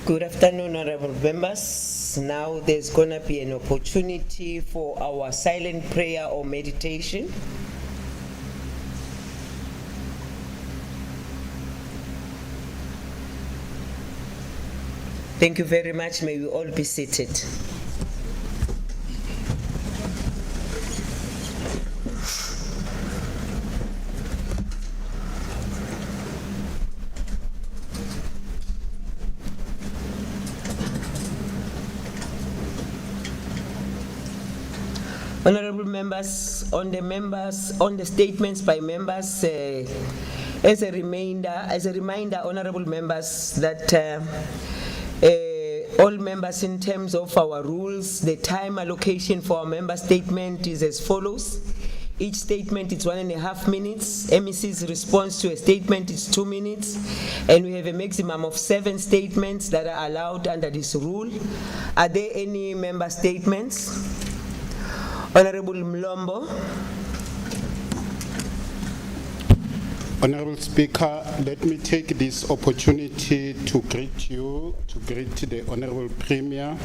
Good afternoon, honorable members. Now there's going to be an opportunity for our silent prayer or meditation. Thank you very much. May we all be seated. Honorable members, on the statements by members, as a reminder, honorable members, that all members, in terms of our rules, the time allocation for our member statement is as follows. Each statement is 1.5 minutes. MEC's response to a statement is 2 minutes. And we have a maximum of 7 statements that are allowed under this rule. Are there any member statements? Honorable Mlombo. Honorable Speaker, let me take this opportunity to greet you, to greet the Honorable Premier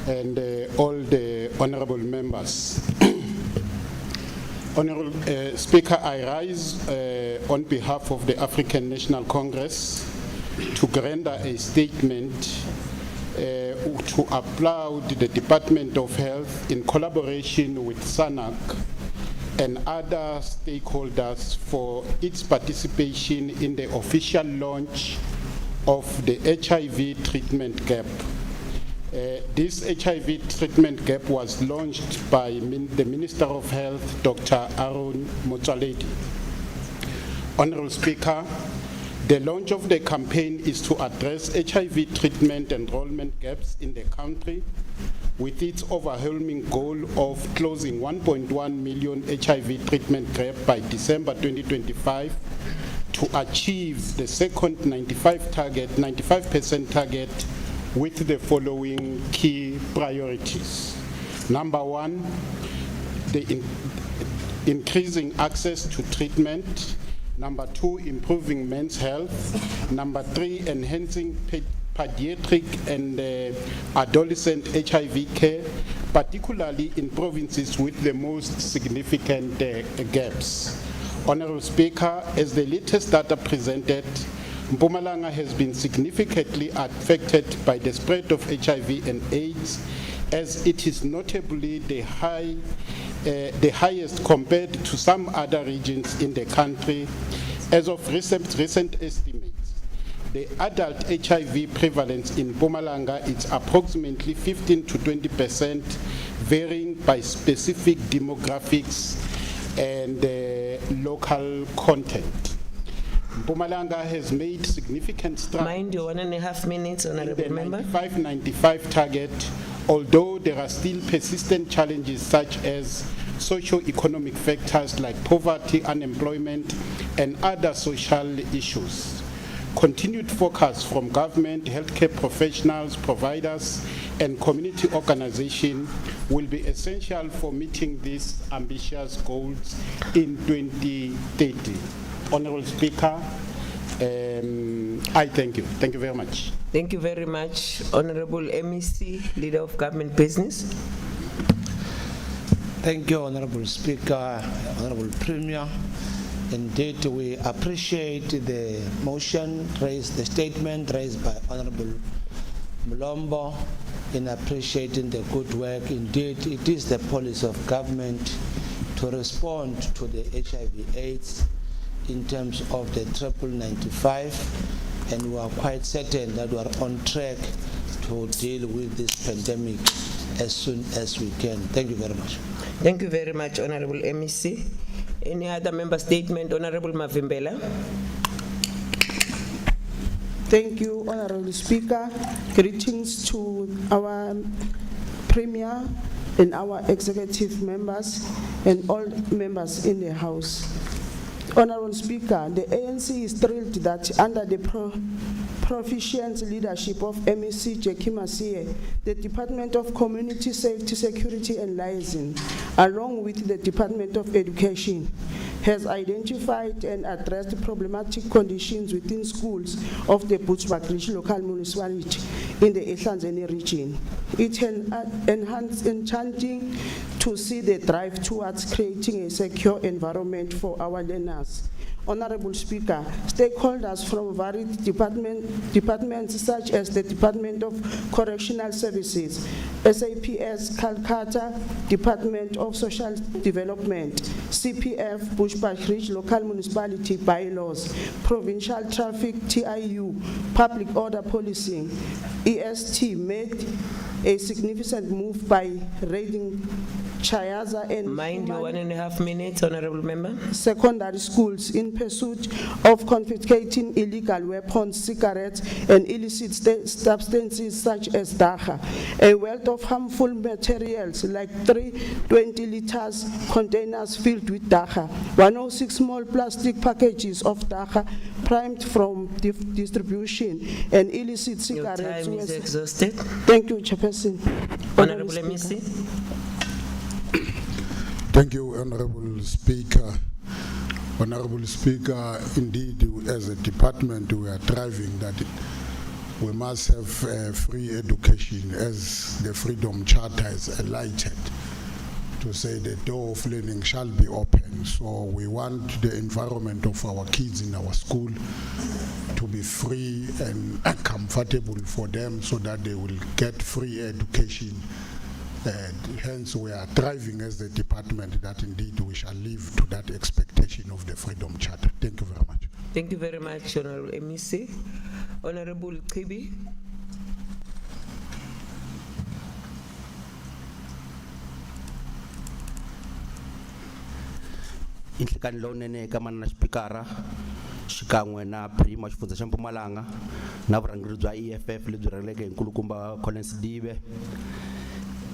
and all the honorable members. Honorable Speaker, I rise on behalf of the African National Congress to render a statement to applaud the Department of Health in collaboration with SANAC and other stakeholders for its participation in the official launch of the HIV treatment gap. This HIV treatment gap was launched by the Minister of Health, Dr. Aaron Motsoaledi. Honorable Speaker, the launch of the campaign is to address HIV treatment enrollment gaps in the country with its overwhelming goal of closing 1.1 million HIV treatment gap by December 2025 to achieve the second 95% target with the following key priorities. Number one, the increasing access to treatment. Number two, improving men's health. Number three, enhancing pediatric and adolescent HIV care, particularly in provinces with the most significant gaps. Honorable Speaker, as the latest data presented, Mpumalanga has been significantly affected by the spread of HIV and AIDS, as it is notably the highest compared to some other regions in the country. As of recent estimates, the adult HIV prevalence in Mpumalanga is approximately 15 to 20%, varying by specific demographics and local content. Mpumalanga has made significant strides. Mind your 1.5 minutes, honorable member. The 95 target, although there are still persistent challenges such as socio-economic factors like poverty, unemployment, and other social issues. Continued focus from government, healthcare professionals, providers, and community organizations will be essential for meeting these ambitious goals in 2030. Honorable Speaker, I thank you. Thank you very much. Thank you very much, Honorable MEC, Leader of Government Business. Thank you, Honorable Speaker, Honorable Premier. Indeed, we appreciate the motion raised, the statement raised by Honorable Mlombo in appreciating the good work. Indeed, it is the policy of government to respond to the HIV/AIDS in terms of the 95, and we are quite certain that we are on track to deal with this pandemic as soon as we can. Thank you very much. Thank you very much, Honorable MEC. Any other member statement? Honorable Mavimbela. Thank you, Honorable Speaker. Greetings to our Premier and our executive members and all members in the House. Honorable Speaker, the ANC is thrilled that under the proficient leadership of MEC Jackie Masie, the Department of Community Safety, Security and Liaison, along with the Department of Education, has identified and addressed problematic conditions within schools of the Bushbuckridge local municipality in the Ehlanzeni region. It enchanting to see the drive towards creating a secure environment for our learners. Honorable Speaker, stakeholders from varied departments such as the Department of Correctional Services, SAPS, Calcutta, Department of Social Development, CPF, Bushbuckridge Local Municipality Bylaws, Provincial Traffic TIU, Public Order Policing, EST made a significant move by raiding Chayaza and Mind your Humani 1.5 minutes, honorable member. secondary schools in pursuit of confiscating illegal weapons, cigarettes, and illicit substances such as dagga, a wealth of harmful materials like 320 liters containers filled with dagga, 106 small plastic packages of dagga primed from distribution, and illicit Your cigarettes. time is exhausted. Thank you, Chairperson. Honorable Speaker. MEC. Thank you, Honorable Speaker. Honorable Speaker, indeed, as a department, we are driving that we must have free education as the Freedom Charter is enlightened to say the door of learning shall be open. So we want the environment of our kids in our school to be free and comfortable for them so that they will get free education. And hence we are driving as the department that indeed we shall live to that expectation of the Freedom Charter. Thank you very much. Thank you very much, Honorable MEC. Honorable Kibi. Inhlikani lonene ka manana xipikara xikan'we na prima xifundza xa Mpumalanga na vurhangeri bya EFF lebyi rhangeleke hi nkulukumba Collins Dibe.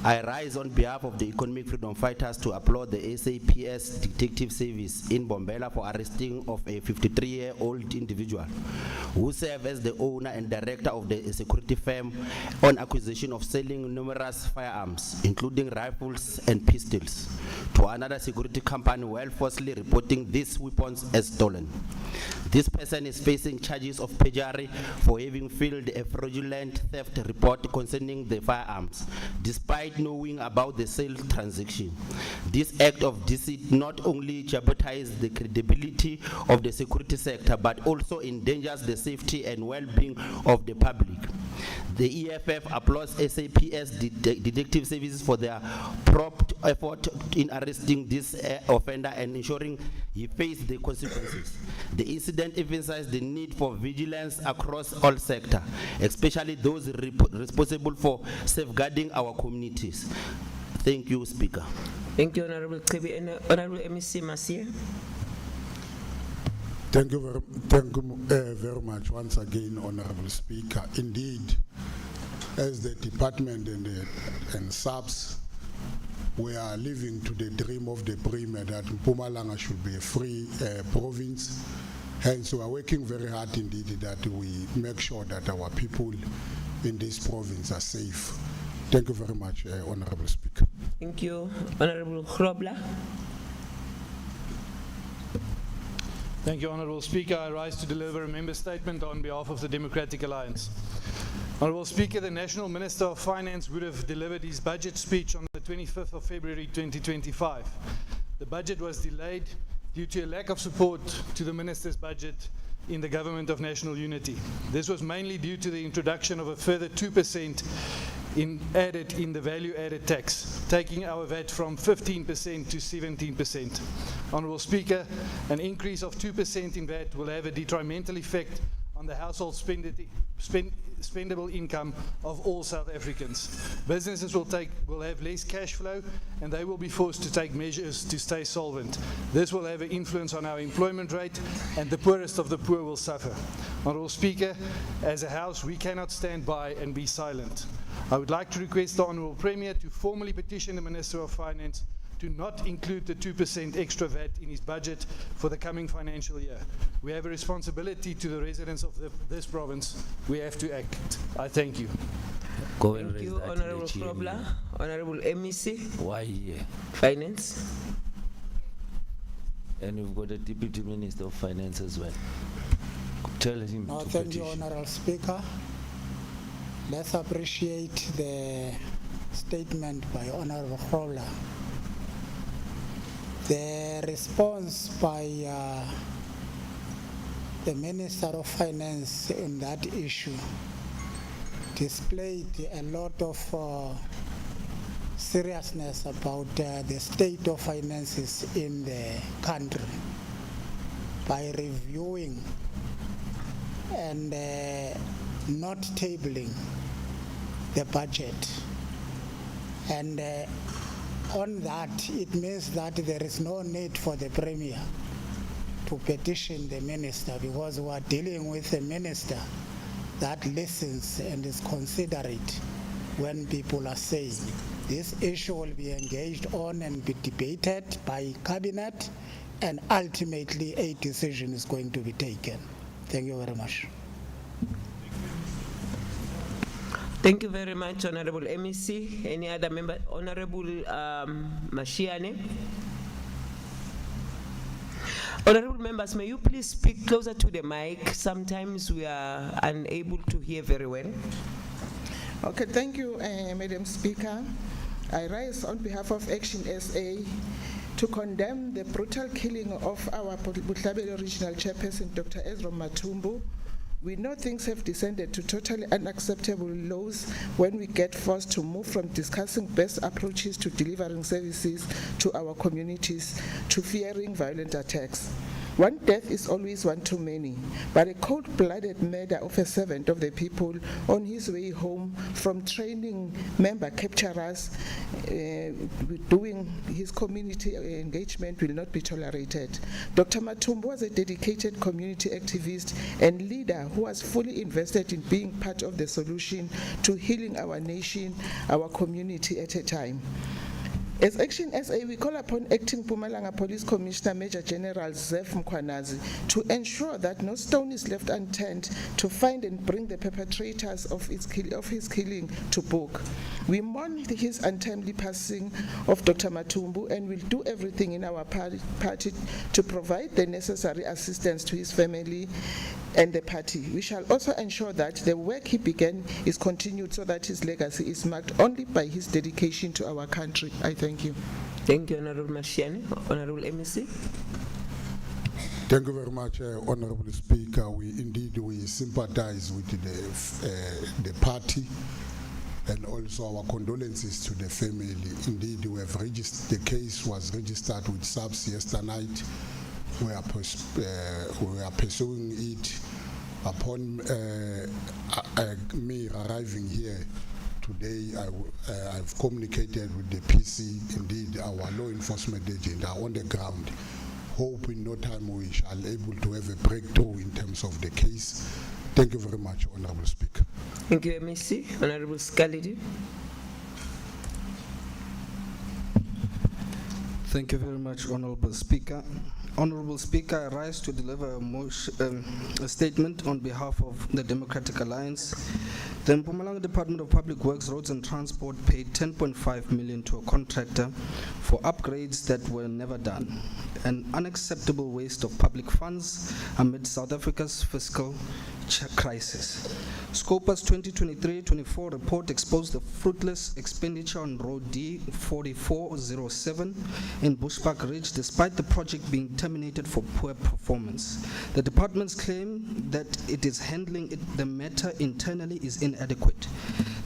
I rise on behalf of the economic freedom fighters to applaud the SAPS Detective Service in Bombela for arresting of a 53-year-old individual who served as the owner and director of the security firm on acquisition of selling numerous firearms, including rifles and pistols, to another security company while falsely reporting these weapons as stolen. This person is facing charges of perjury for having filed a fraudulent theft report concerning the firearms, despite knowing about the sale transaction. This act of deceit not only jeopardizes the credibility of the security sector, but also endangers the safety and well-being of the public. The EFF applauds SAPS Detective Services for their prompt effort in arresting this offender and ensuring he faces the consequences. The incident emphasizes the need for vigilance across all sectors, especially those responsible for safeguarding our communities. Thank you, Speaker. Thank you, Honorable Kibi. And Honorable MEC Masia. Thank you very much once again, Honorable Speaker. Indeed, as the department and SAPS, we are living to the dream of the Premier that Mpumalanga should be a free province. Hence, we are working very hard indeed that we make sure that our people in this province are safe. Thank you very much, Honorable Speaker. Thank you, Honorable Grobler. Thank you, Honourable Speaker. I rise to deliver a member statement on behalf of the Democratic Alliance. Honourable Speaker, the National Minister of Finance would have delivered his budget speech on the 25th of February 2025. The budget was delayed due to a lack of support to the Minister's budget in the Government of National Unity. This was mainly due to the introduction of a further 2% added in the value-added tax, taking our VAT from 15% to 17%. Honourable Speaker, an increase of 2% in VAT will have a detrimental effect on the household spendable income of all South Africans. Businesses will have less cash flow and they will be forced to take measures to stay solvent. This will have an influence on our employment rate and the poorest of the poor will suffer. Honourable Speaker, as a House, we cannot stand by and be silent. I would like to request the Honourable Premier to formally petition the Minister of Finance to not include the 2% extra VAT in his budget for the coming financial year. We have a responsibility to the residents of this province. We have to act. I thank you. Go and Thank raise you, that in Honorable the chair. Grobler. Honorable MEC Why here? Finance. And we've got a Deputy Minister of Finance as well. Tell him No, to thank you, petition. Honorable Speaker. Let's appreciate the statement by Honorable Fowler. The response by the Minister of Finance in that issue displayed a lot of seriousness about the state of finances in the country by reviewing and not tabling the budget. And on that, it means that there is no need for the Premier to petition the Minister, because we are dealing with a Minister that listens and is considerate when people are saying. This issue will be engaged on and be debated by Cabinet, and ultimately a decision is going to be taken. Thank you very much. Thank you very much, Honorable MEC. Any other member? Honorable Mashiane. Honorable members, may you please speak closer to the mic? Sometimes we are unable to hear very well. Okay, thank you, Madam Speaker. I rise on behalf of Action SA to condemn the brutal killing of our Butlabelo Regional Chairperson, Dr. Ezra Matumbu. We know things have descended to totally unacceptable lows when we get forced to move from discussing best approaches to delivering services to our communities to fearing violent attacks. One death is always one too many, but a cold-blooded murder of a servant of the people on his way home from training member capturers doing his community engagement will not be tolerated. Dr. Matumbu was a dedicated community activist and leader who was fully invested in being part of the solution to healing our nation, our community at a time. As Action SA, we call upon Acting Mpumalanga Police Commissioner Major General Zef Mkhwanazi to ensure that no stone is left unturned to find and bring the perpetrators of his killing to book. We mourn his untimely passing of Dr. Matumbu and will do everything in our party to provide the necessary assistance to his family and the party. We shall also ensure that the work he began is continued so that his legacy is marked only by his dedication to our country. I thank you. Thank you, Honorable Mashiane. Honorable MEC. Thank you very much, Honorable Speaker. We sympathize with the party and also our condolences to the family. Indeed, we have registered, the case was registered with SAPS yesterday night. We are pursuing it. Upon me arriving here today, I've communicated with the PC. Indeed, our law enforcement agents are on the ground. Hope in no time we shall be able to have a breakthrough in terms of the case. Thank you very much, Honorable Speaker. Thank you, MEC. Honorable Scalidi. Thank you very much, Honorable Speaker. Honorable Speaker, I rise to deliver a statement on behalf of the Democratic Alliance. The Mpumalanga Department of Public Works, Roads and Transport paid 10.5 million to a contractor for upgrades that were never done. An unacceptable waste of public funds amid South Africa's fiscal crisis. SOPA's 2023-24 report exposed the fruitless expenditure on Road D4407 in Bushbuck Ridge, despite the project being terminated for poor performance. The department's claim that it is handling the matter internally is inadequate.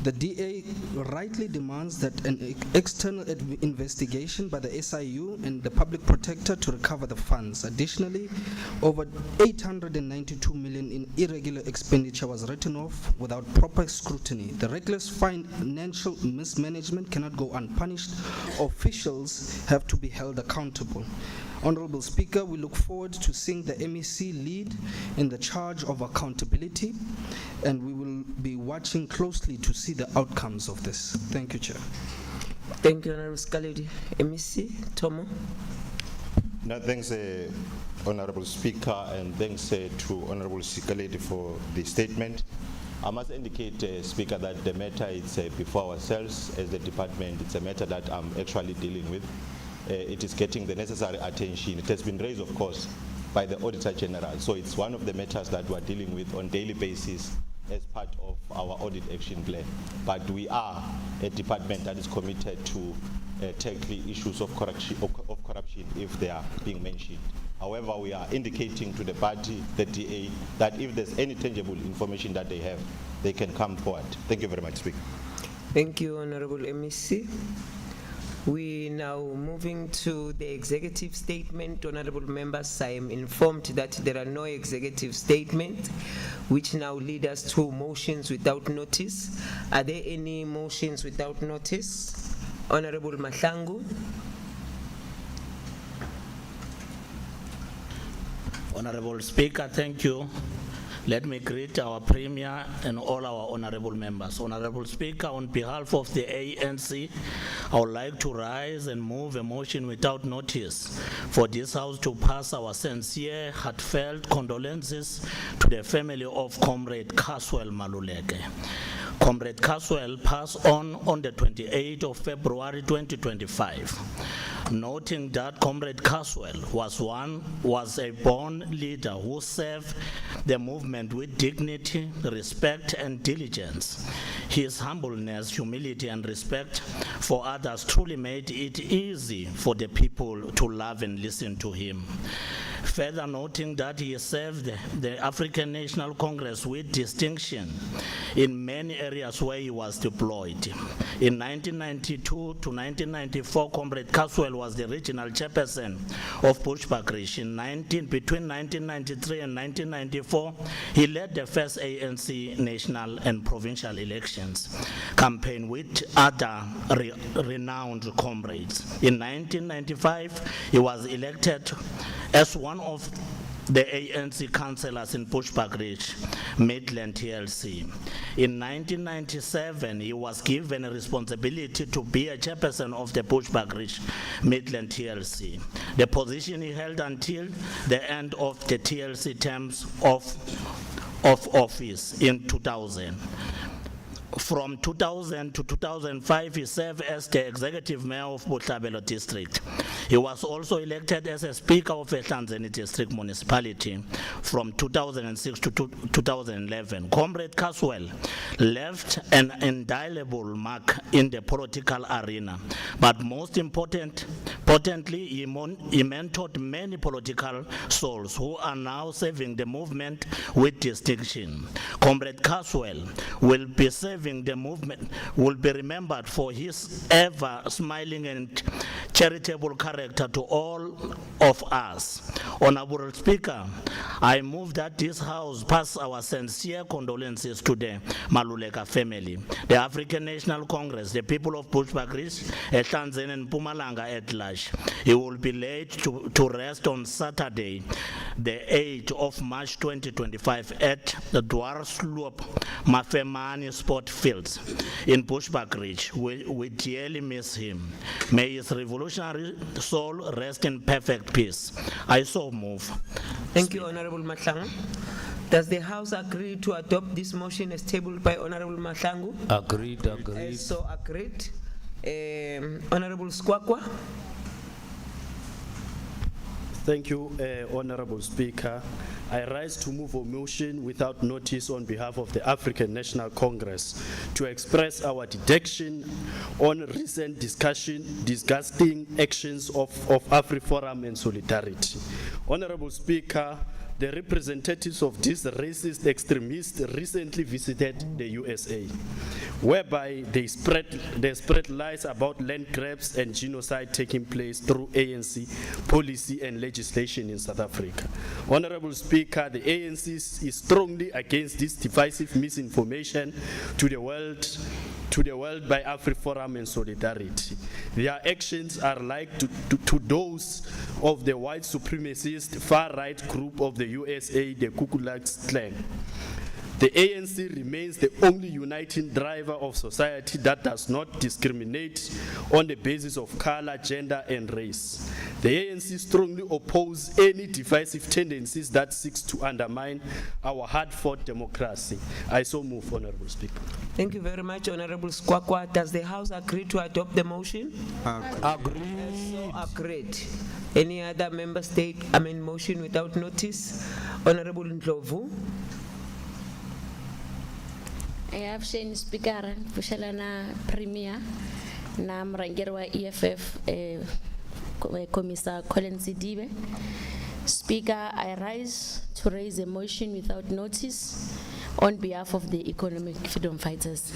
The DA rightly demands that an external investigation by the SIU and the public protector to recover the funds. Additionally, over 892 million in irregular expenditure was written off without proper scrutiny. The reckless financial mismanagement cannot go unpunished. Officials have to be held accountable. Honorable Speaker, we look forward to seeing the MEC lead in the charge of accountability, and we will be watching closely to see the outcomes of this. Thank you, Chair. Thank you, Honorable Scalidi. MEC Tomo. No, thanks, Honorable Speaker, and thanks to Honorable Scalidi for the statement. I must indicate, Speaker, that the matter is before ourselves as the department. It's a matter that I'm actually dealing with. it is getting the necessary attention. It has been raised, of course, by the Auditor General. So it's one of the matters that we're dealing with on a daily basis as part of our audit action plan. But we are a department that is committed to tackling issues of corruption if they are being mentioned. However, we are indicating to the party, the DA, that if there's any tangible information that they have, they can come forward. Thank you very much, Speaker. Thank you, Honorable MEC. We now moving to the executive statement. Honorable members, I am informed that there are no executive statements, which now lead us to motions without notice. Are there any motions without notice? Honorable Mahlangu. Honorable Speaker, thank you. Let me greet our Premier and all our honorable members. Honorable Speaker, on behalf of the ANC, I would like to rise and move a motion without notice for this House to pass our sincere, heartfelt condolences to the family of Comrade Caswell Maluleke. Comrade Caswell passed on the 28th of February 2025. Noting that Comrade Caswell was a born leader who served the movement with dignity, respect, and diligence. His humbleness, humility, and respect for others truly made it easy for the people to love and listen to him. Further noting that he served the African National Congress with distinction in many areas where he was deployed. In 1992 to 1994, Comrade Caswell was the regional chairperson of Bushbuckridge. Between 1993 and 1994, he led the first ANC national and provincial elections campaign with other renowned comrades. In 1995, he was elected as one of the ANC councillors in Bushbuckridge, Midland TLC. In 1997, he was given a responsibility to be a chairperson of the Bushbuckridge, Midland TLC. The position he held until the end of the TLC terms of office in 2000. From 2000 to 2005, he served as the executive mayor of Botlhabelo district. He was also elected as a speaker of Ehlanzeni district municipality from 2006 to 2011. Comrade Caswell left an indelible mark in the political arena, but most importantly, he mentored many political souls who are now serving the movement with distinction. Comrade Caswell will be serving the movement, will be remembered for his ever smiling and charitable character to all of us. Honorable Speaker, I move that this House pass our sincere condolences to the Maluleka family, the African National Congress, the people of Bushbuckridge, Ehlanzeni and Mpumalanga at large. He will be laid to rest on Saturday, the 8th of March 2025 at the Dwarsloop Mafemani Sport Fields in Bushbuckridge. We dearly miss him. May his revolutionary soul rest in perfect peace. I so move. Thank you, Honorable Mahlangu. Does the House agree to adopt this motion as tabled by Honorable Mahlangu? Agreed. So agreed. Honorable Squaqua. Thank you, Honorable Speaker. I rise to move a motion without notice on behalf of the African National Congress to express our dejection on recent disgusting actions of AfriForum and Solidarity. Honorable Speaker, the representatives of these racist extremists recently visited the USA, whereby they spread lies about land grabs and genocide taking place through ANC policy and legislation in South Africa. Honorable Speaker, the ANC is strongly against this divisive misinformation to the world by AfriForum and Solidarity. Their actions are like to those of the white supremacist far-right group of the USA, the Ku Klux Klan. The ANC remains the only uniting driver of society that does not discriminate on the basis of color, gender, and race. The ANC strongly opposes any divisive tendencies that seeks to undermine our hard-fought democracy. I so move, Honorable Speaker. Thank you very much, Honorable Squaqua. Does the House agree to adopt the motion? Agree. So agreed. Any other member state amend motion without notice? Honorable Ndlovu. I have Shane Speaker, Pushalana Premier, na mrangeri wa EFF, Commissar Collins Dibe. Speaker, I rise to raise a motion without notice on behalf of the economic freedom fighters.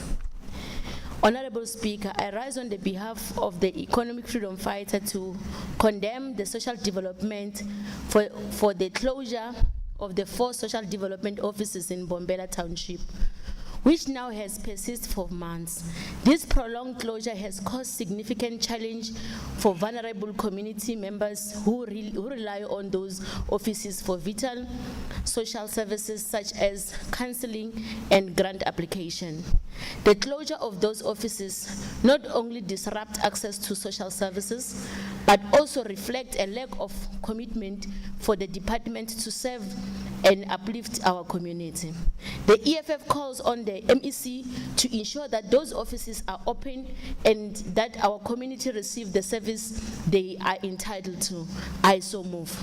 Honorable Speaker, I rise on the behalf of the economic freedom fighter to condemn the social development for the closure of the 4 social development offices in Bombela Township, which now has persisted for months. This prolonged closure has caused significant challenge for vulnerable community members who rely on those offices for vital social services such as counseling and grant application. The closure of those offices not only disrupt access to social services, but also reflect a lack of commitment for the department to serve and uplift our community. The EFF calls on the MEC to ensure that those offices are open and that our community receive the service they are entitled to. I so move.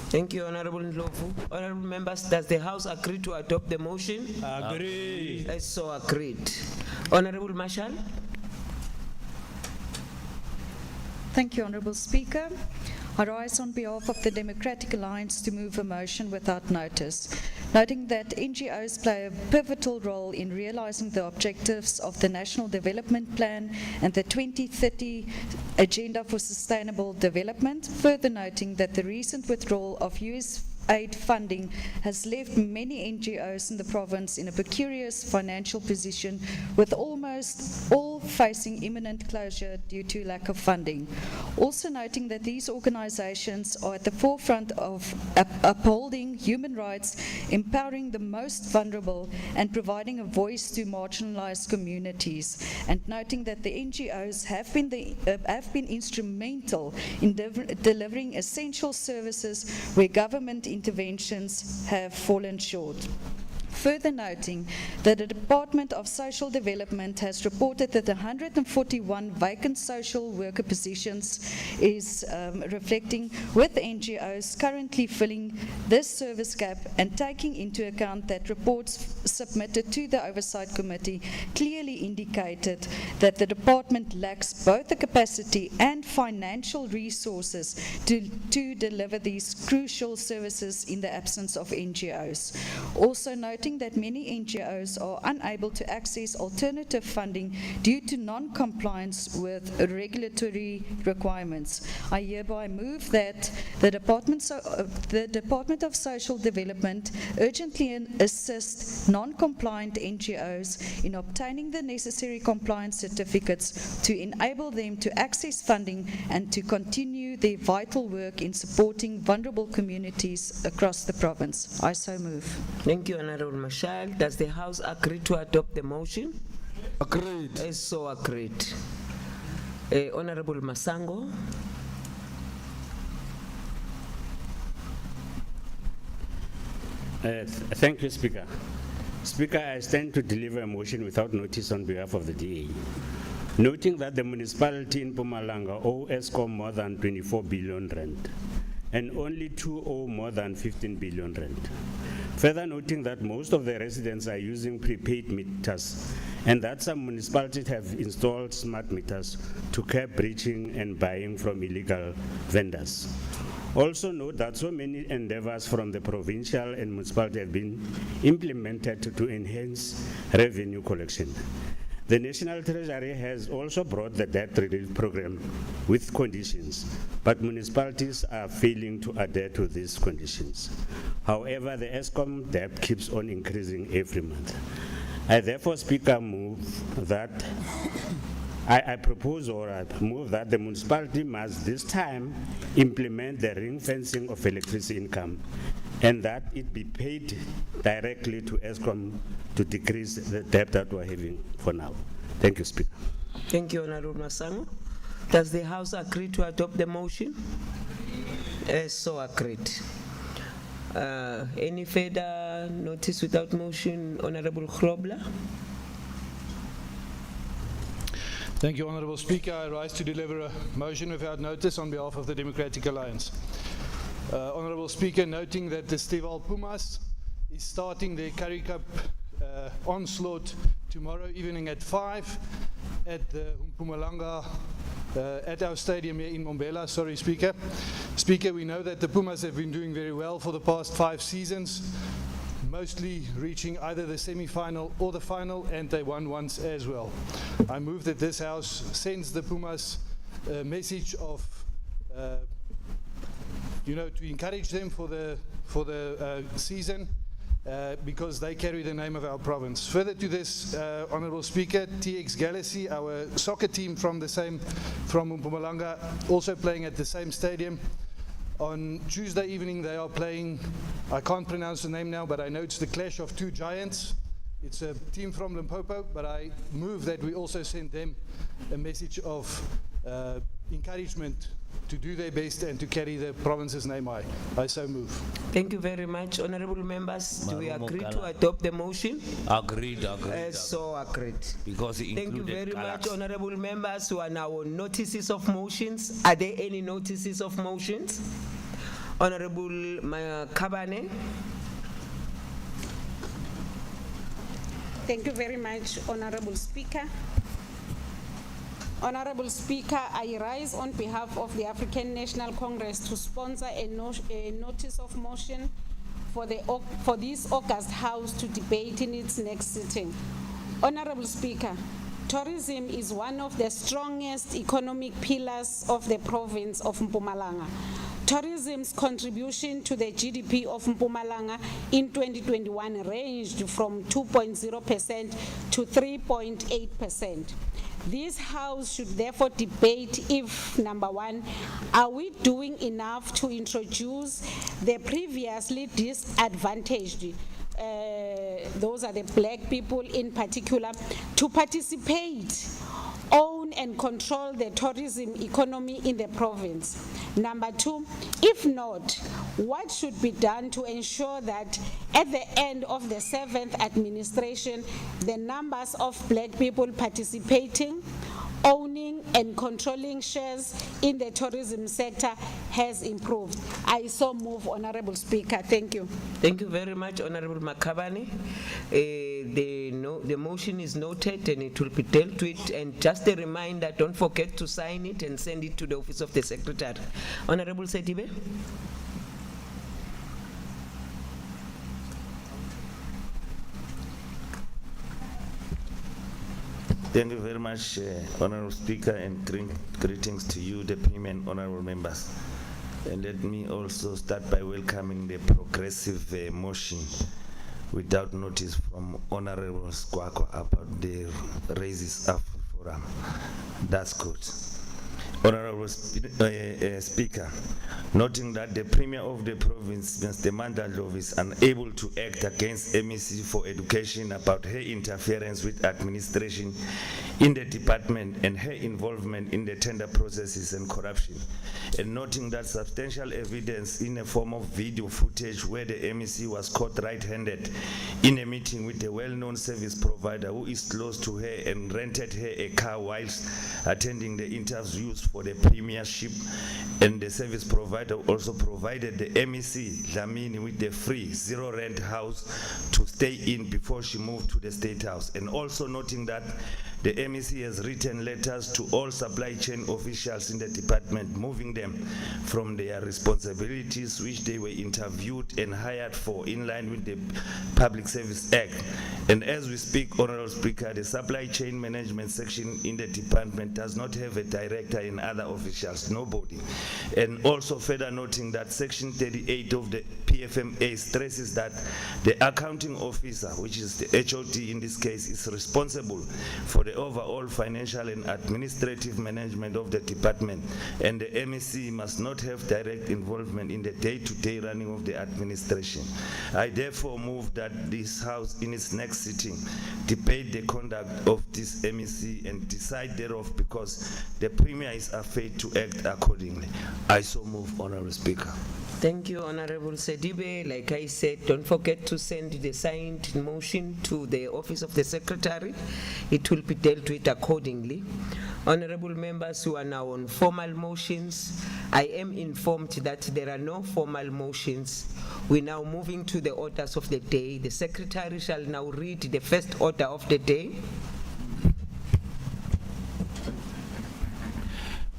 Thank you, Honorable Ndlovu. Honorable members, does the House agree to adopt the motion? Agree. That's so agreed. Honorable Marshall. Thank you, Honorable Speaker. I rise on behalf of the Democratic Alliance to move a motion without notice, noting that NGOs play a pivotal role in realizing the objectives of the National Development Plan and the 2030 Agenda for Sustainable Development, further noting that the recent withdrawal of US aid funding has left many NGOs in the province in a precarious financial position, with almost all facing imminent closure due to lack of funding. Also noting that these organizations are at the forefront of upholding human rights, empowering the most vulnerable, and providing a voice to marginalized communities. And noting that the NGOs have been instrumental in delivering essential services where government interventions have fallen short. Further noting that the Department of Social Development has reported that 141 vacant social worker positions is reflecting, with NGOs currently filling this service gap, and taking into account that reports submitted to the Oversight Committee clearly indicated that the department lacks both the capacity and financial resources to deliver these crucial services in the absence of NGOs. Also noting that many NGOs are unable to access alternative funding due to non-compliance with regulatory requirements. I hereby move that the Department of Social Development urgently assist non-compliant NGOs in obtaining the necessary compliance certificates to enable them to access funding and to continue their vital work in supporting vulnerable communities across the province. I so move. Thank you, Honorable Marshall. Does the House agree to adopt the motion? Agreed. Is so agreed. Honorable Masango. Thank you, Speaker. Speaker, I stand to deliver a motion without notice on behalf of the DA. Noting that the municipality in Mpumalanga owe ESCOM more than 24 billion rand and only 2 owe more than 15 billion rand. Further noting that most of the residents are using prepaid meters and that some municipalities have installed smart meters to curb breaching and buying from illegal vendors. Also note that so many endeavors from the provincial and municipality have been implemented to enhance revenue collection. The National Treasury has also brought the debt relief program with conditions, but municipalities are failing to adhere to these conditions. However, the ESCOM debt keeps on increasing every month. I therefore, Speaker, move that I propose or I move that the municipality must this time implement the ring fencing of electricity income and that it be paid directly to ESCOM to decrease the debt that we're having for now. Thank you, Speaker. Thank you, Honorable Masango. Does the House agree to adopt the motion? So agreed. Any further notice without motion, Honorable Grobler? Thank you, Honourable Speaker. I rise to deliver a motion without notice on behalf of the Democratic Alliance. Honourable Speaker, noting that the Stival Pumas is starting their Currie Cup onslaught tomorrow evening at 5 at the Mpumalanga, at our stadium here in Mbombela. Sorry, Speaker. Speaker, we know that the Pumas have been doing very well for the past 5 seasons, mostly reaching either the semi-final or the final, and they won once as well. I move that this House sends the Pumas a message of, to encourage them for the season, because they carry the name of our province. Further to this, Honourable Speaker, TX Galaxy, our soccer team from Mpumalanga, also playing at the same stadium. On Tuesday evening, they are playing, I can't pronounce the name now, but I know it's the clash of 2 giants. It's a team from Limpopo, but I move that we also send them a message of encouragement to do their best and to carry the province's name high. I so move. Thank you very much. Honourable members, do we agree to adopt the motion? Agreed. So agreed. Because it Thank you included very much, Galaxy. honourable members who are now on notices of motions. Are there any notices of motions? Honourable Kabane. Thank you very much, Honourable Speaker. Honourable Speaker, I rise on behalf of the African National Congress to sponsor a notice of motion for this August House to debate in its next sitting. Honourable Speaker, tourism is one of the strongest economic pillars of the province of Mpumalanga. Tourism's contribution to the GDP of Mpumalanga in 2021 ranged from 2.0% to 3.8%. This House should therefore debate if, number one, are we doing enough to introduce the previously disadvantaged, those are the black people in particular, to participate, own and control the tourism economy in the province. Number two, if not, what should be done to ensure that at the end of the 7th administration, the numbers of black people participating, owning and controlling shares in the tourism sector has improved? I so move, Honourable Speaker. Thank you. Thank you very much, Honourable Makabane. The motion is noted and it will be dealt with. And just a reminder, don't forget to sign it and send it to the Office of the Secretary. Honourable Setibe. Thank you very much, Honourable Speaker, and greetings to you, the Premier and honourable members. And let me also start by welcoming the progressive motion without notice from Honourable Squako about the Raises Up Forum. That's good. Honourable Speaker, noting that the Premier of the province, Mr. Mandalov, is unable to act against MEC for Education about her interference with administration in the department and her involvement in the tender processes and corruption, and noting that substantial evidence in a form of video footage where the MEC was caught red-handed in a meeting with a well-known service provider who is close to her and rented her a car whilst attending the interviews for the premiership, and the service provider also provided the MEC Dlamini with the free 0 rent house to stay in before she moved to the State House, and also noting that the MEC has written letters to all supply chain officials in the department, moving them from their responsibilities which they were interviewed and hired for in line with the Public Service Act. And as we speak, Honourable Speaker, the supply chain management section in the department does not have a director and other officials, nobody. And also further noting that Section 38 of the PFMA stresses that the accounting officer, which is the HOD in this case, is responsible for the the overall financial and administrative management of the department, and the MEC must not have direct involvement in the day-to-day running of the administration. I therefore move that this House in its next sitting debate the conduct of this MEC and decide thereof, because the Premier is afraid to act accordingly. I so move, Honorable Speaker. Thank you, Honorable Sedibe. Like I said, don't forget to send the signed motion to the Office of the Secretary. It will be dealt with accordingly. Honorable members who are now on formal motions, I am informed that there are no formal motions. We're now moving to the orders of the day. The Secretary shall now read the first order of the day.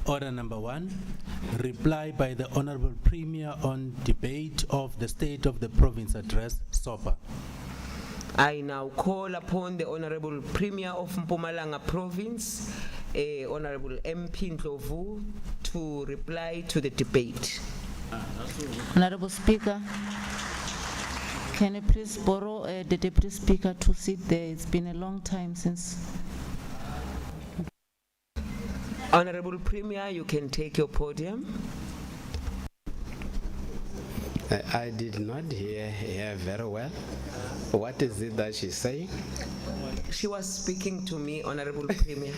Order number 1, reply by the Honorable Premier on debate of the State of the Province Address, SOPA. I now call upon the Honorable Premier of Mpumalanga Province, Honorable MP Ndlovu, to reply to the debate. Honorable Speaker, can you please borrow the Deputy Speaker to sit there? It's been a long time since. Honorable Premier, you can take your podium. I did not hear her very well. What is it that she's saying? She was speaking to me, Honorable Premier.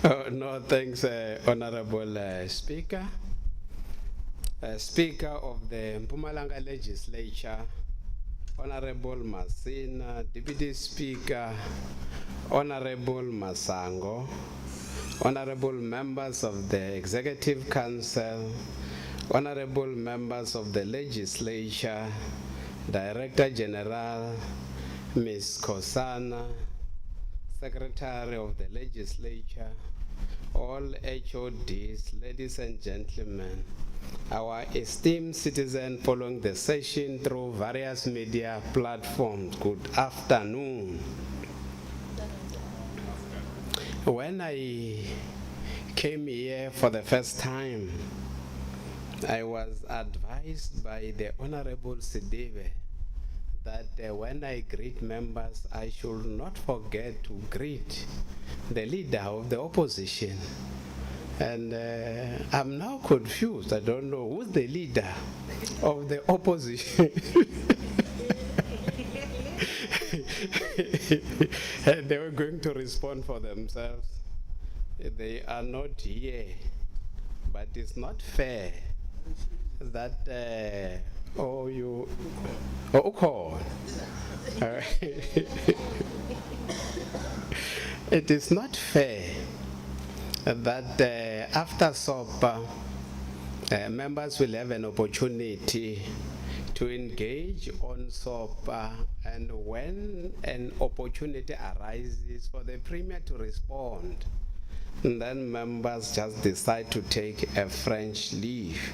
Oh, no, thanks, Honorable Speaker. Speaker of the Mpumalanga Legislature, Honorable Masina, Deputy Speaker, Honorable Masango, Honorable members of the Executive Council, Honorable members of the Legislature, Director General, Ms. Kosana, Secretary of the Legislature, all HODs, ladies and gentlemen, our esteemed citizen following the session through various media platforms, good afternoon. When I came here for the first time, I was advised by the Honorable Sidibe that when I greet members, I should not forget to greet the leader of the opposition. And I'm now confused. I don't know who's the leader of the opposition. And they were going to respond for themselves. They are not here. But it's not fair that it is not fair that after SOPA, members will have an opportunity to engage on SOPA, and when an opportunity arises for the Premier to respond, then members just decide to take a French leave.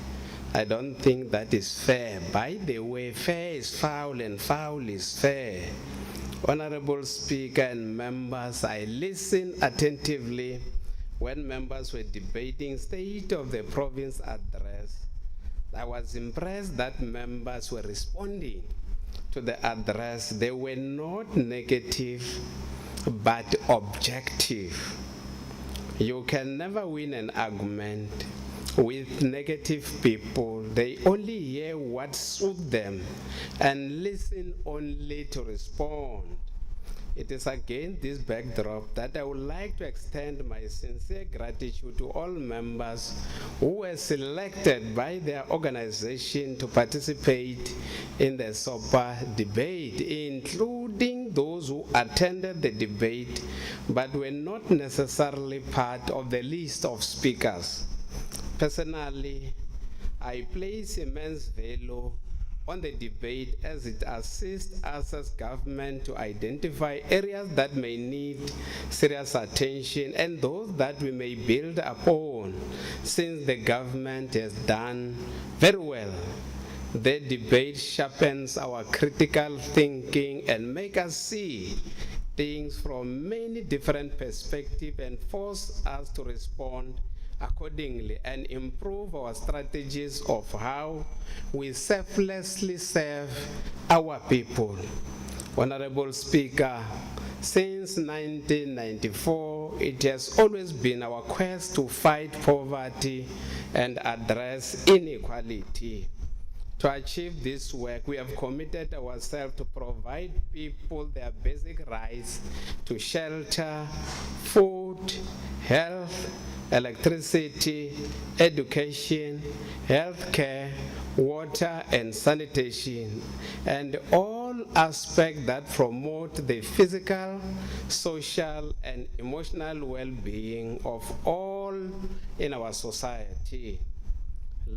I don't think that is fair. By the way, fair is foul and foul is fair. Honorable Speaker and members, I listened attentively when members were debating State of the Province Address. I was impressed that members were responding to the address. They were not negative, but objective. You can never win an argument with negative people. They only hear what suits them and listen only to respond. It is against this backdrop that I would like to extend my sincere gratitude to all members who were selected by their organization to participate in the SOPA debate, including those who attended the debate but were not necessarily part of the list of speakers. Personally, I place immense value on the debate as it assists us as government to identify areas that may need serious attention and those that we may build upon, since the government has done very well. The debate sharpens our critical thinking and makes us see things from many different perspectives and force us to respond accordingly and improve our strategies of how we selflessly serve our people. Honorable Speaker, Since 1994, it has always been our quest to fight poverty and address inequality. To achieve this work, we have committed ourselves to provide people their basic rights to shelter, food, health, electricity, education, healthcare, water and sanitation, and all aspects that promote the physical, social, and emotional well-being of all in our society.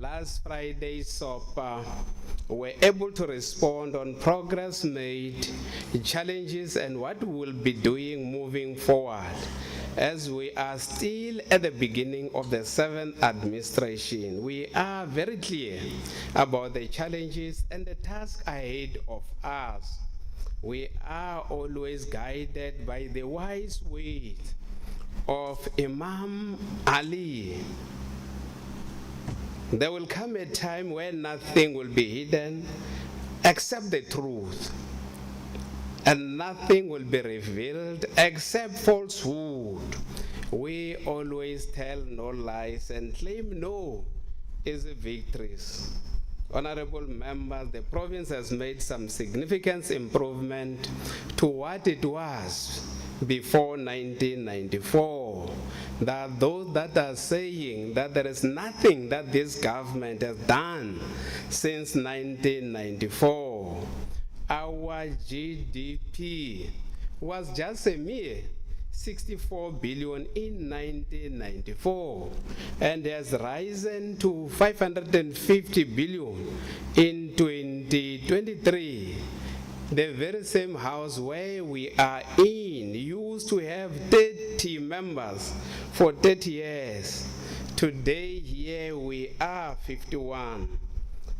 Last Friday's SOPA were able to respond on progress made, challenges, and what we will be doing moving forward, as we are still at the beginning of the 7th administration. We are very clear about the challenges and the task ahead of us. We are always guided by the wise words of Imam Ali. There will come a time when nothing will be hidden except the truth, and nothing will be revealed except falsehood. We always tell no lies and claim no is victories. Honorable members, the province has made some significant improvement to what it was before 1994. That those that are saying that there is nothing that this government has done since 1994. Our GDP was just a mere 64 billion in 1994 and has risen to 550 billion in 2023. The very same house where we are in used to have 30 members for 30 years. Today here we are 51.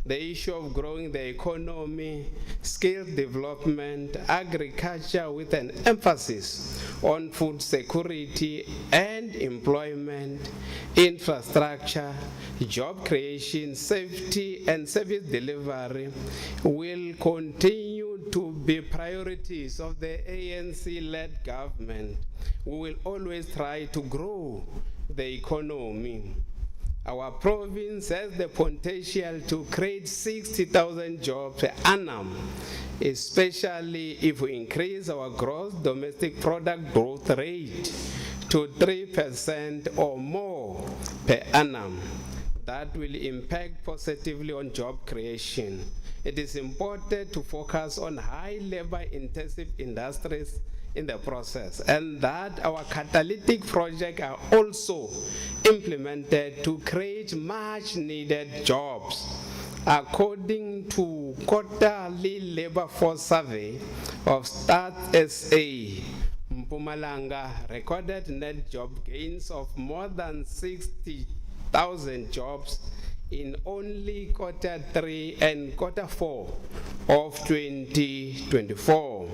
The issue of growing the economy, skill development, agriculture with an emphasis on food security and employment, infrastructure, job creation, safety and service delivery will continue to be priorities of the ANC-led government. We will always try to grow the economy. Our province has the potential to create 60,000 jobs per annum, especially if we increase our gross domestic product growth rate to 3% or more per annum. That will impact positively on job creation. It is important to focus on high labor-intensive industries in the process, and that our catalytic projects are also implemented to create much needed jobs. According to quarterly labor force survey of Start SA, Mpumalanga recorded net job gains of more than 60,000 jobs in only quarter 3 and quarter 4 of 2024.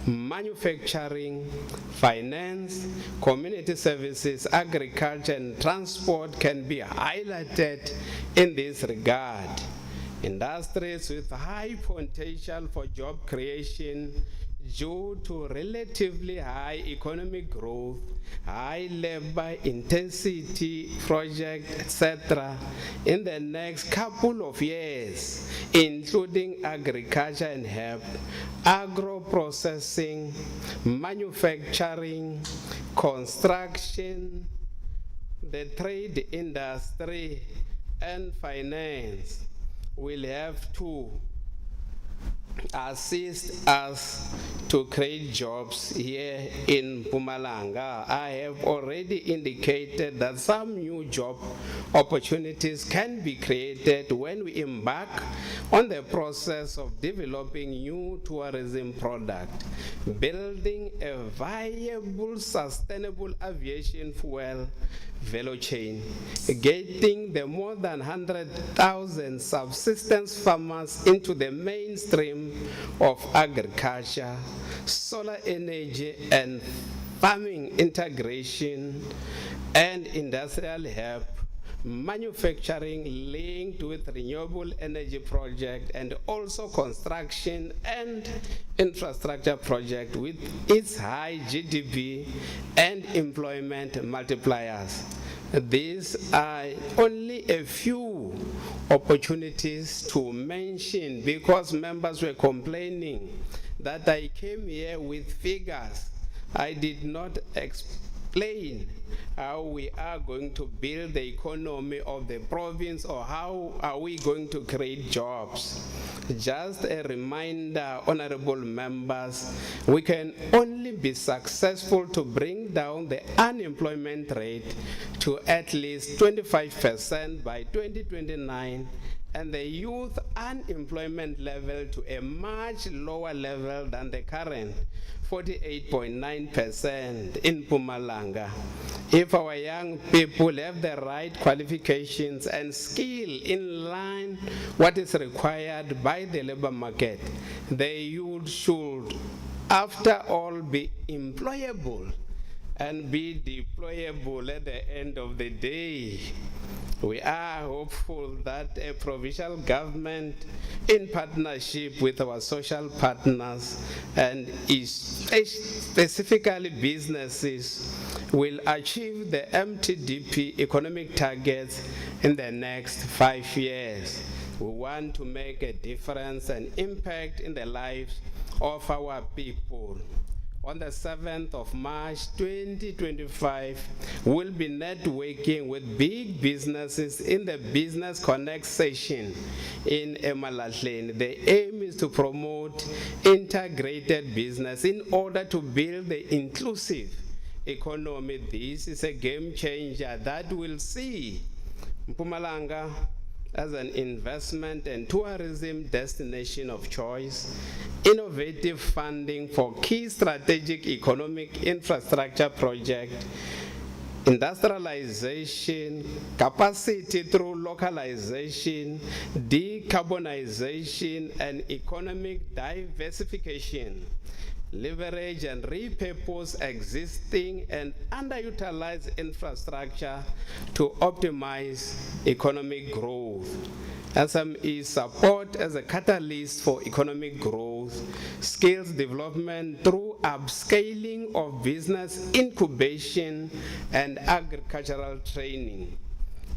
Manufacturing, finance, community services, agriculture, and transport can be highlighted in this regard. Industries with high potential for job creation due to relatively high economic growth, high labor intensity projects, etc., in the next couple of years, including agriculture and herb, agro-processing, manufacturing, construction, the trade industry, and finance will have to assist us to create jobs here in Mpumalanga. I have already indicated that some new job opportunities can be created when we embark on the process of developing new tourism product, building a viable, sustainable aviation fuel value chain, getting the more than 100,000 subsistence farmers into the mainstream of agriculture, solar energy and farming integration, and industrial help, manufacturing linked with renewable energy project, and also construction and infrastructure project with its high GDP and employment multipliers. These are only a few opportunities to mention because members were complaining that I came here with figures. I did not explain how we are going to build the economy of the province or how are we going to create jobs. Just a reminder, honorable members, we can only be successful to bring down the unemployment rate to at least 25% by 2029 and the youth unemployment level to a much lower level than the current 48.9% in Mpumalanga. If our young people have the right qualifications and skill in line what is required by the labor market, the youth should, after all, be employable and be deployable at the end of the day. We are hopeful that a provincial government, in partnership with our social partners and specifically businesses, will achieve the MTDP economic targets in the next 5 years. We want to make a difference and impact in the lives of our people. On the 7th of March 2025, we'll be networking with big businesses in the Business Connect session in Emalahleni. The aim is to promote integrated business in order to build the inclusive economy. This is a game changer that will see Mpumalanga as an investment and tourism destination of choice, innovative funding for key strategic economic infrastructure projects, industrialization, capacity through localization, decarbonization, and economic diversification. Leverage and repurpose existing and underutilized infrastructure to optimize economic growth. SME support as a catalyst for economic growth, skills development through upscaling of business incubation and agricultural training.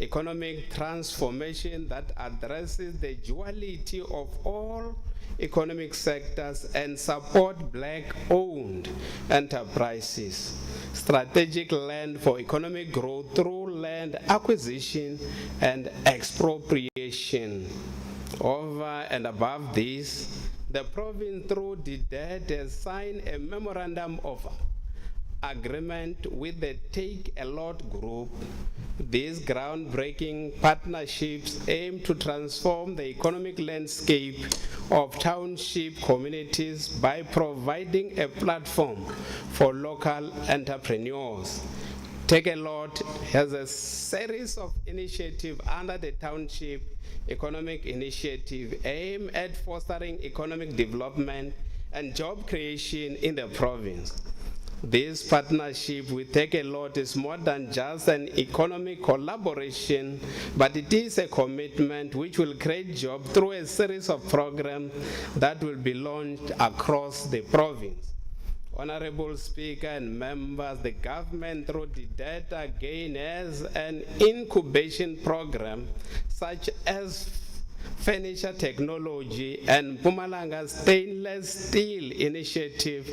Economic transformation that addresses the duality of all economic sectors and support black-owned enterprises. Strategic land for economic growth through land acquisition and expropriation. Over and above this, the province through the DED has signed a memorandum of agreement with the Take a Lot group. These groundbreaking partnerships aim to transform the economic landscape of township communities by providing a platform for local entrepreneurs. Take a Lot has a series of initiatives under the Township Economic Initiative aimed at fostering economic development and job creation in the province. This partnership with Take a Lot is more than just an economic collaboration, but it is a commitment which will create jobs through a series of programs that will be launched across the province. Honorable Speaker and members, the government through the data again has an incubation program such as furniture technology and Mpumalanga stainless steel initiative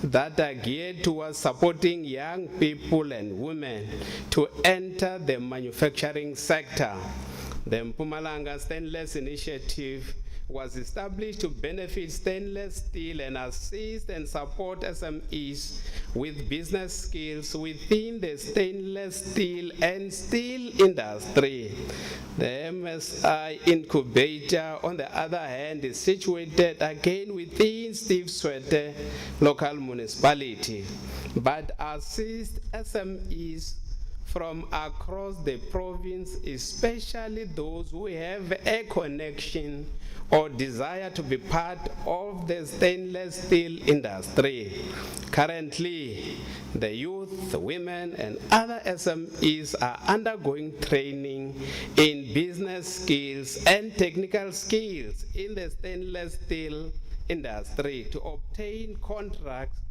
that are geared towards supporting young people and women to enter the manufacturing sector. The Mpumalanga Stainless Initiative was established to benefit stainless steel and assist and support SMEs with business skills within the stainless steel and steel industry. The MSI incubator, on the other hand, is situated again within Steve Swete local municipality, but assists SMEs from across the province, especially those who have a connection or desire to be part of the stainless steel industry. Currently, the youth, the women, and other SMEs are undergoing training in business skills and technical skills in the stainless steel industry to obtain contracts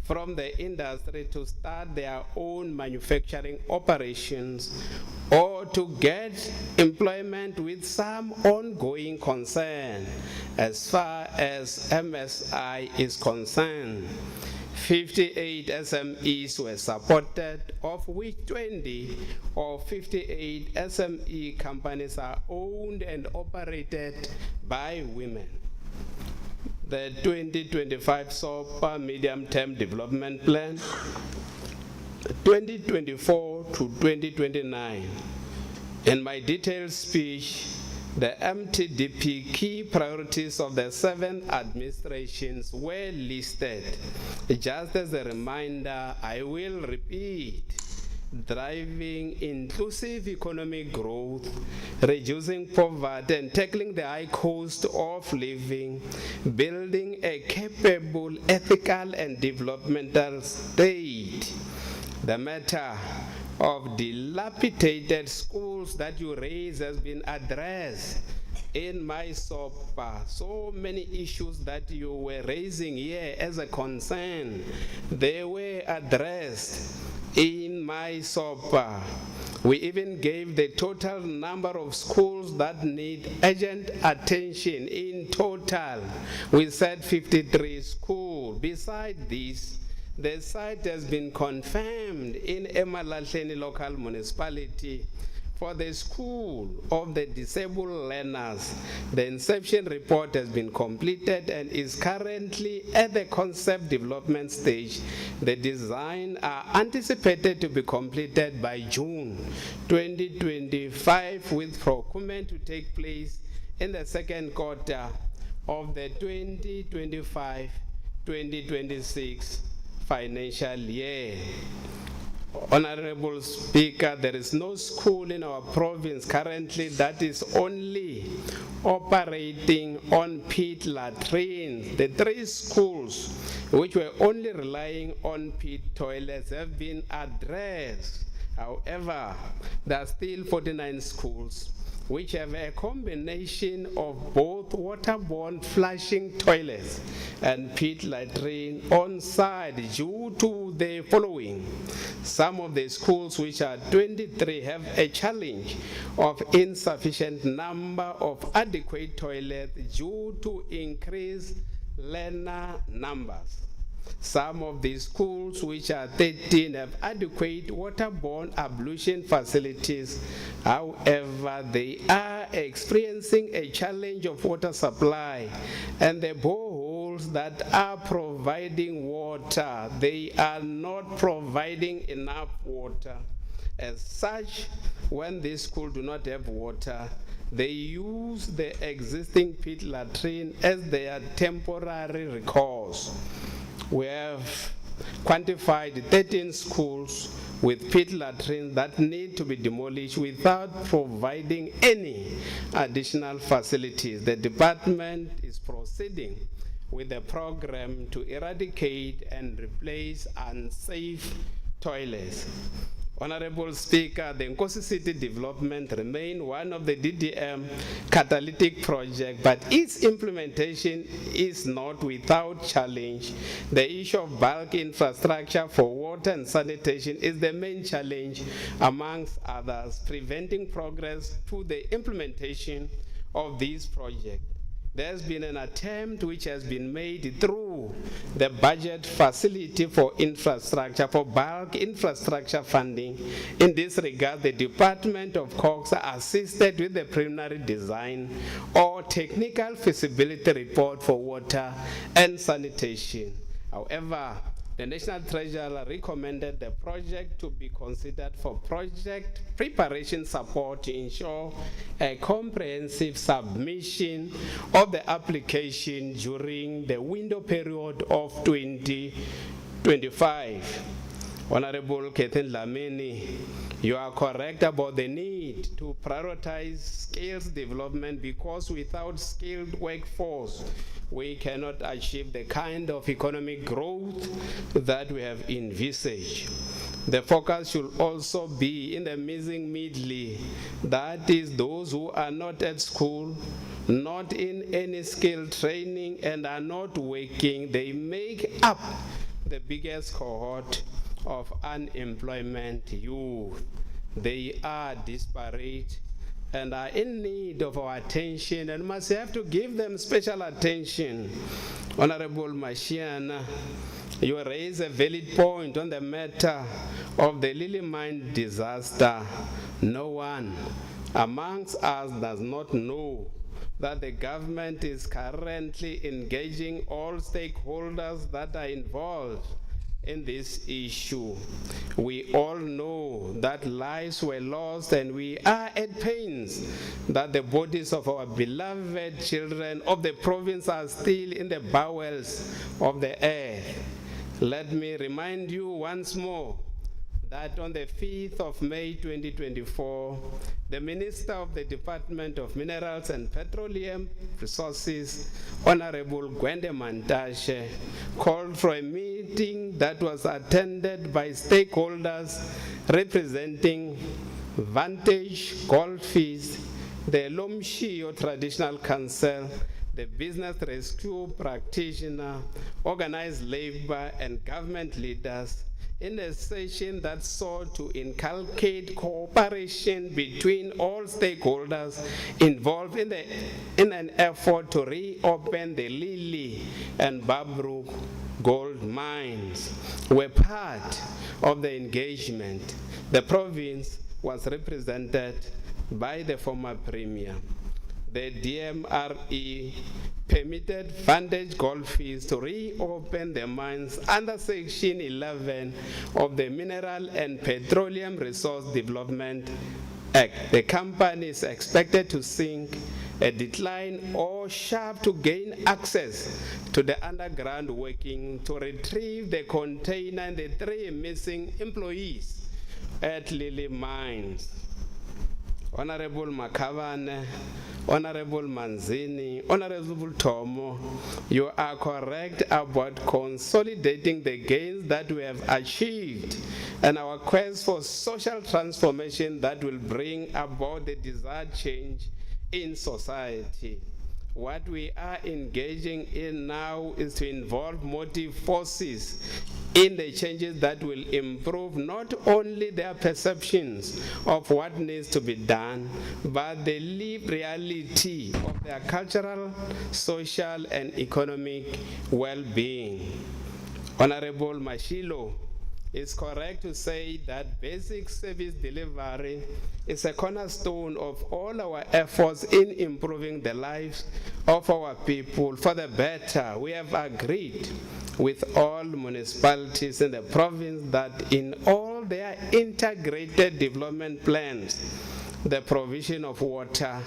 from the industry to start their own manufacturing operations or to get employment with some ongoing concern as far as MSI is concerned. 58 SMEs were supported, of which 20 or 58 SME companies are owned and operated by women. The 2025 SOPA Medium-Term Development Plan, 2024 to 2029. In my detailed speech, the MTDP key priorities of the 7 administrations were listed. Just as a reminder, I will repeat: driving inclusive economic growth, reducing poverty and tackling the high cost of living, building a capable, ethical and developmental state. The matter of dilapidated schools that you raise has been addressed in my SOPA. So many issues that you were raising here as a concern, they were addressed in my SOPA. We even gave the total number of schools that need urgent attention. In total, we said 53 schools. Besides this, the site has been confirmed in Emalahleni local municipality for the school of the disabled learners. The inception report has been completed and is currently at the concept development stage. The design are anticipated to be completed by June 2025, with procurement to take place in the second quarter of the 2025-2026 financial year. Honorable Speaker, there is no school in our province currently that is only operating on pit latrines. The 3 schools which were only relying on pit toilets have been addressed. However, there are still 49 schools which have a combination of both waterborne flushing toilets and pit latrine on site due to the following. Some of the schools, which are 23, have a challenge of insufficient number of adequate toilets due to increased learner numbers. Some of the schools, which are 13, have adequate waterborne ablution facilities. However, they are experiencing a challenge of water supply, and the boreholes that are providing water, they are not providing enough water. As such, when these schools do not have water, they use the existing pit latrine as their temporary recourse. We have quantified 13 schools with pit latrines that need to be demolished without providing any additional facilities. The department is proceeding with a program to eradicate and replace unsafe toilets. Honorable Speaker, the Nkosi City development remains one of the DDM catalytic projects, but its implementation is not without challenge. The issue of bulk infrastructure for water and sanitation is the main challenge, amongst others, preventing progress to the implementation of these projects. There's been an attempt which has been made through the budget facility for infrastructure, for bulk infrastructure funding. In this regard, the Department of Cox assisted with the preliminary design or technical feasibility report for water and sanitation. However, the National Treasurer recommended the project to be considered for project preparation support to ensure a comprehensive submission of the application during the window period of 2025. Honorable Catherine Lamini, you are correct about the need to prioritize skills development, because without skilled workforce, we cannot achieve the kind of economic growth that we have envisaged. The focus should also be in the missing middle, that is those who are not at school, not in any skill training, and are not working. They make up the biggest cohort of unemployment youth. They are disparate and are in need of our attention, and must have to give them special attention. Honorable Mashiana, you raise a valid point on the matter of the Lily Mine disaster. No one amongst us does not know that the government is currently engaging all stakeholders that are involved in this issue. We all know that lives were lost, and we are at pains that the bodies of our beloved children of the province are still in the bowels of the earth. Let me remind you once more that on the 5th of May 2024, the Minister of the Department of Minerals and Petroleum Resources, Honorable Gwende Mantashe, called for a meeting that was attended by stakeholders representing Vantage Goldfish, the Lomshio Traditional Council, the business rescue practitioner, organized labor, and government leaders, in a session that sought to inculcate cooperation between all stakeholders involved in an effort to reopen the Lily and Babrook gold mines were part of the engagement. The province was represented by the former Premier. The DMRE permitted Vantage Goldfish to reopen the mines under Section 11 of the Mineral and Petroleum Resource Development Act. The company is expected to sink, a decline, or shaft to gain access to the underground working to retrieve the container and the 3 missing employees at Lily Mines. Honorable Makavane, Honorable Manzini, Honorable Tomo, you are correct about consolidating the gains that we have achieved and our quest for social transformation that will bring about the desired change in society. What we are engaging in now is to involve motive forces in the changes that will improve not only their perceptions of what needs to be done, but the lived reality of their cultural, social, and economic well-being. Honorable Mashilo, it's correct to say that basic service delivery is a cornerstone of all our efforts in improving the lives of our people for the better. We have agreed with all municipalities in the province that in all their integrated development plans, the provision of water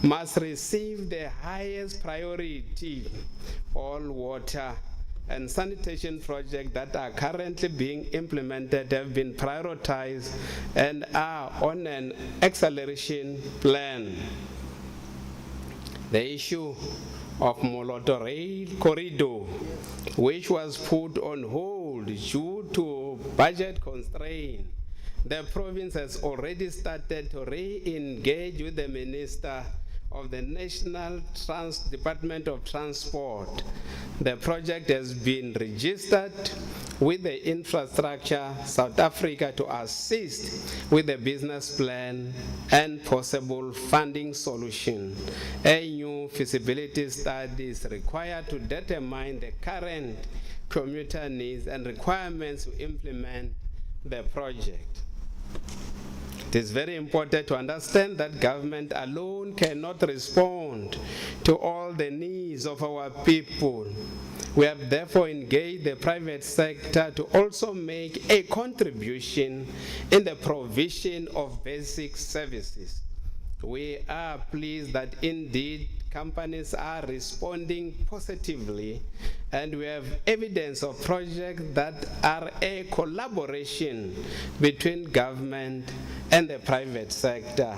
must receive the highest priority. All water and sanitation projects that are currently being implemented have been prioritized and are on an acceleration plan. The issue of Moloto Rail Corridor, which was put on hold due to budget constraints, the province has already started to re-engage with the Minister of the National Department of Transport. The project has been registered with the Infrastructure South Africa to assist with the business plan and possible funding solution. A new feasibility study is required to determine the current commuter needs and requirements to implement the project. It is very important to understand that government alone cannot respond to all the needs of our people. We have therefore engaged the private sector to also make a contribution in the provision of basic services. We are pleased that indeed companies are responding positively, and we have evidence of projects that are a collaboration between government and the private sector.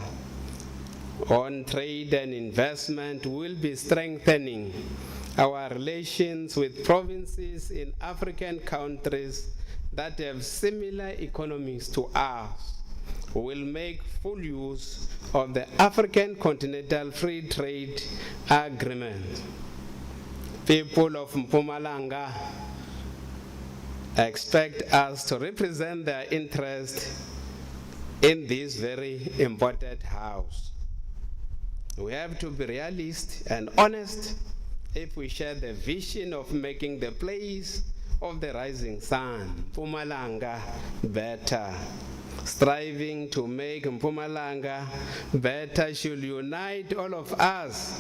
On trade and investment, we'll be strengthening our relations with provinces in African countries that have similar economies to ours. We will make full use of the African Continental Free Trade Agreement. People of Mpumalanga expect us to represent their interest in this very important house. We have to be realist and honest if we share the vision of making the place of the rising sun, Mpumalanga, better. Striving to make Mpumalanga better should unite all of us,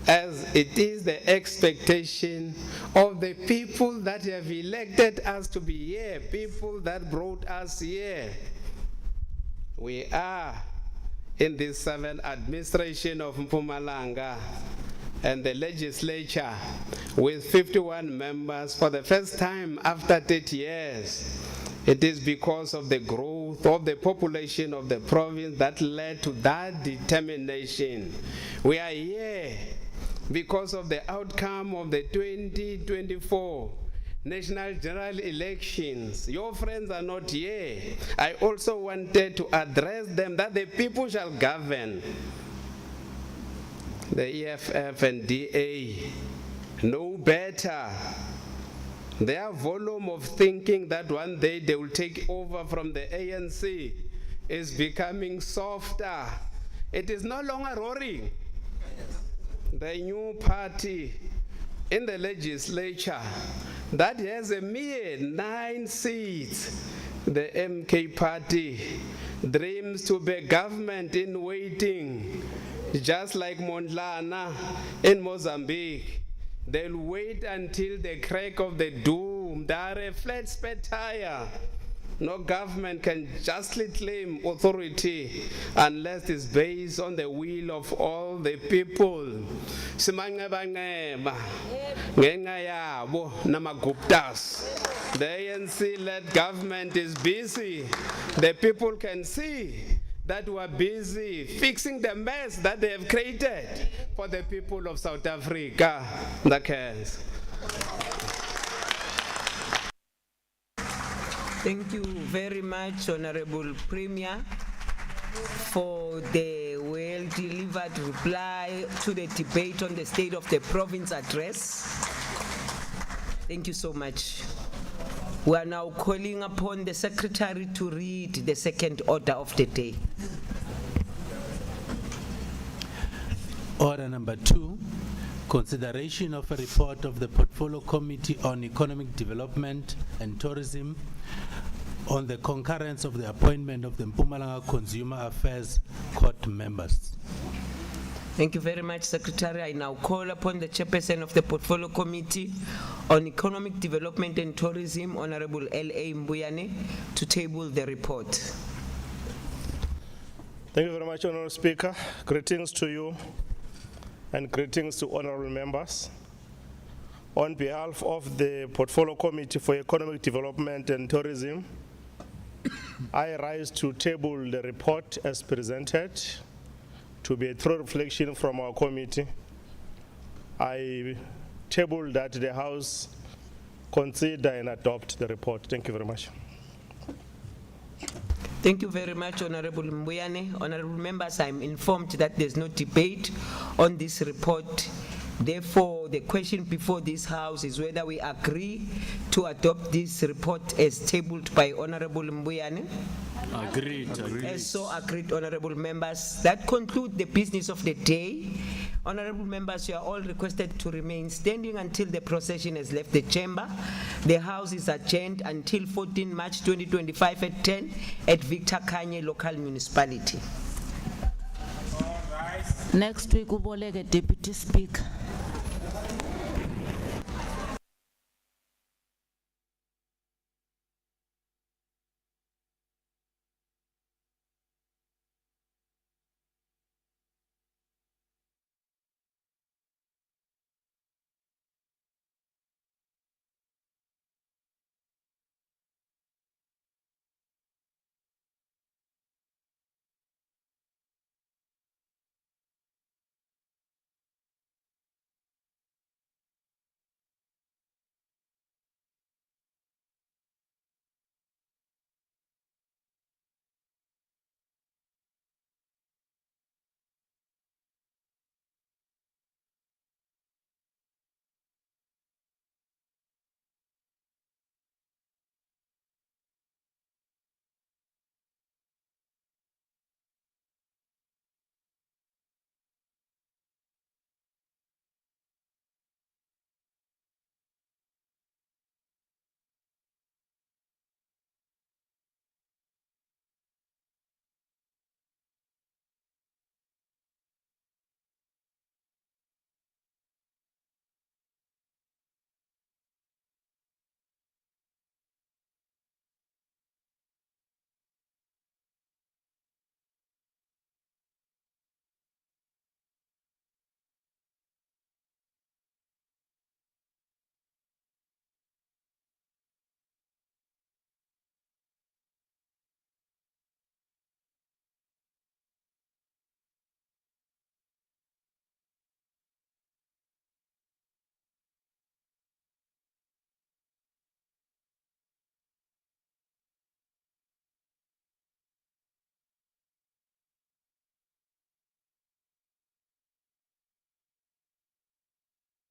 as it is the expectation of the people that have elected us to be here, people that brought us here. We are in this 7th administration of Mpumalanga, and the legislature with 51 members for the first time after 30 years. It is because of the growth of the population of the province that led to that determination. We are here because of the outcome of the 2024 national general elections. Your friends are not here. I also wanted to address them that the people shall govern. The EFF and DA know better. Their volume of thinking that one day they will take over from the ANC is becoming softer. It is no longer roaring. The new party in the legislature that has a mere 9 seats, the MK party, dreams to be government in waiting, just like Mondlana in Mozambique. They'll wait until the crack of the doom. They are a flat spare tire. No government can justly claim authority unless it's based on the will of all the people. Simanqeba-nqeba ngenxa yabo namaguptas. The ANC-led government is busy. The people can see that we are busy fixing the mess that they have created for the people of South Africa. The case. Thank you very much, Honorable Premier, for the well-delivered reply to the debate on the State of the Province address. Thank you so much. We are now calling upon the Secretary to read the second order of the day. Order number 2, consideration of a report of the Portfolio Committee on Economic Development and Tourism on the concurrence of the appointment of the Mpumalanga Consumer Affairs Court members. Thank you very much, Secretary. I now call upon the Chairperson of the Portfolio Committee on Economic Development and Tourism, Honorable L.A. Mbuyane, to table the report. Thank you very much, Honorable Speaker. Greetings to you and greetings to honorable members. On behalf of the Portfolio Committee for Economic Development and Tourism, I rise to table the report as presented to be a thorough reflection from our committee. I table that the House consider and adopt the report. Thank you very much. Thank you very much, Honorable Mbuyane. Honorable members, I'm informed that there's no debate on this report. Therefore, the question before this House is whether we agree to adopt this report as tabled by Honorable Mbuyane. Agreed. As so agreed, honorable members. That concludes the business of the day. Honorable members, you are all requested to remain standing until the procession has left the chamber. The House is adjourned until 14 March 2025 at 10 at Victor Kanye Local Municipality. Next week, Uboleke Deputy Speaker.